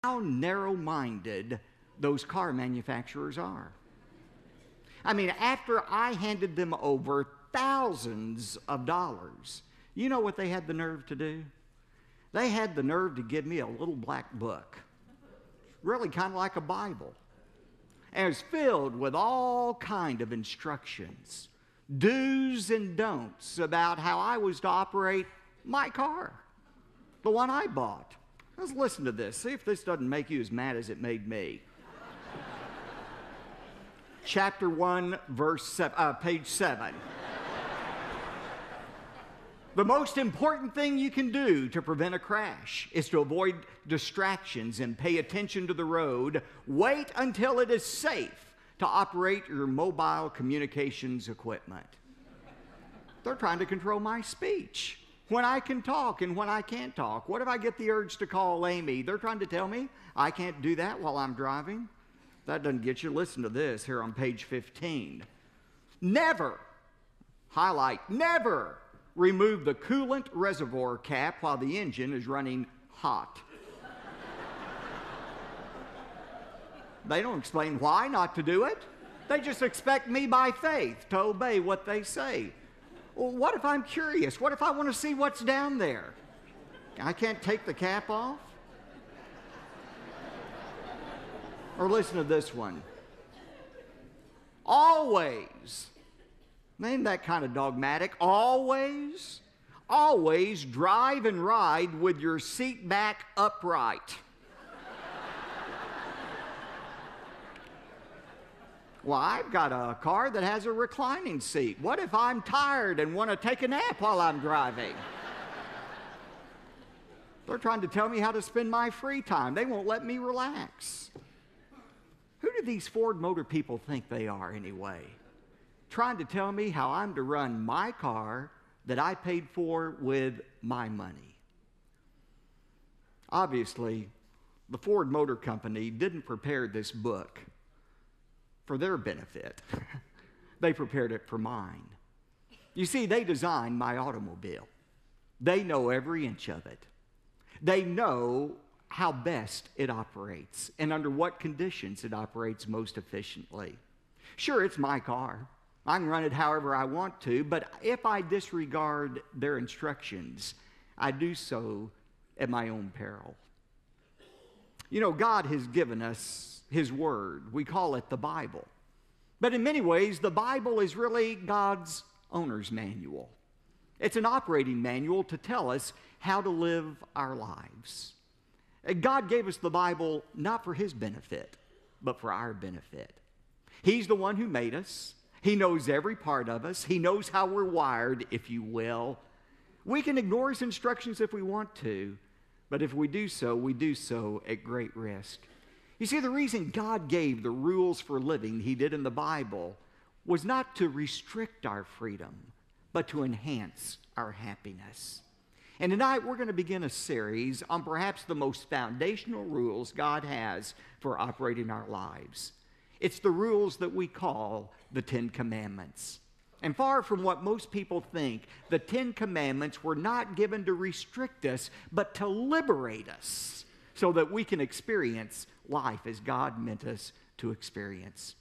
how narrow-minded those car manufacturers are. I mean, after I handed them over thousands of dollars, you know what they had the nerve to do? They had the nerve to give me a little black book, really kind of like a Bible. And it's filled with all kind of instructions, do's and don'ts about how I was to operate my car, the one I bought. Let's listen to this. See if this doesn't make you as mad as it made me. Chapter 1, page 7. The most important thing you can do to prevent a crash is to avoid distractions and pay attention to the road. Wait until it is safe to operate your mobile communications equipment. They're trying to control my speech, when I can talk and when I can't talk. What if I get the urge to call Amy? They're trying to tell me I can't do that while I'm driving. That doesn't get you. Listen to this here on page 15. Never, highlight, never remove the coolant reservoir cap while the engine is running hot. They don't explain why not to do it. They just expect me by faith to obey what they say. Well, what if I'm curious? What if I want to see what's down there? I can't take the cap off? Or listen to this one. Always, ain't that kind of dogmatic? Always drive and ride with your seat back upright. Well, I've got a car that has a reclining seat. What if I'm tired and want to take a nap while I'm driving? They're trying to tell me how to spend my free time. They won't let me relax. Who do these Ford Motor people think they are anyway? Trying to tell me how I'm to run my car that I paid for with my money. Obviously, the Ford Motor Company didn't prepare this book for their benefit. They prepared it for mine. You see, they designed my automobile. They know every inch of it. They know how best it operates and under what conditions it operates most efficiently. Sure, it's my car. I can run it however I want to, but if I disregard their instructions, I do so at my own peril. You know, God has given us His Word. We call it the Bible. But in many ways, the Bible is really God's owner's manual. It's an operating manual to tell us how to live our lives. God gave us the Bible not for His benefit, but for our benefit. He's the one who made us. He knows every part of us. He knows how we're wired, if you will. We can ignore His instructions if we want to, but if we do so, we do so at great risk. You see, the reason God gave the rules for living He did in the Bible was not to restrict our freedom, but to enhance our happiness. And tonight we're going to begin a series on perhaps the most foundational rules God has for operating our lives. It's the rules that we call the Ten Commandments. And far from what most people think, the Ten Commandments were not given to restrict us, but to liberate us so that we can experience life as God meant us to experience.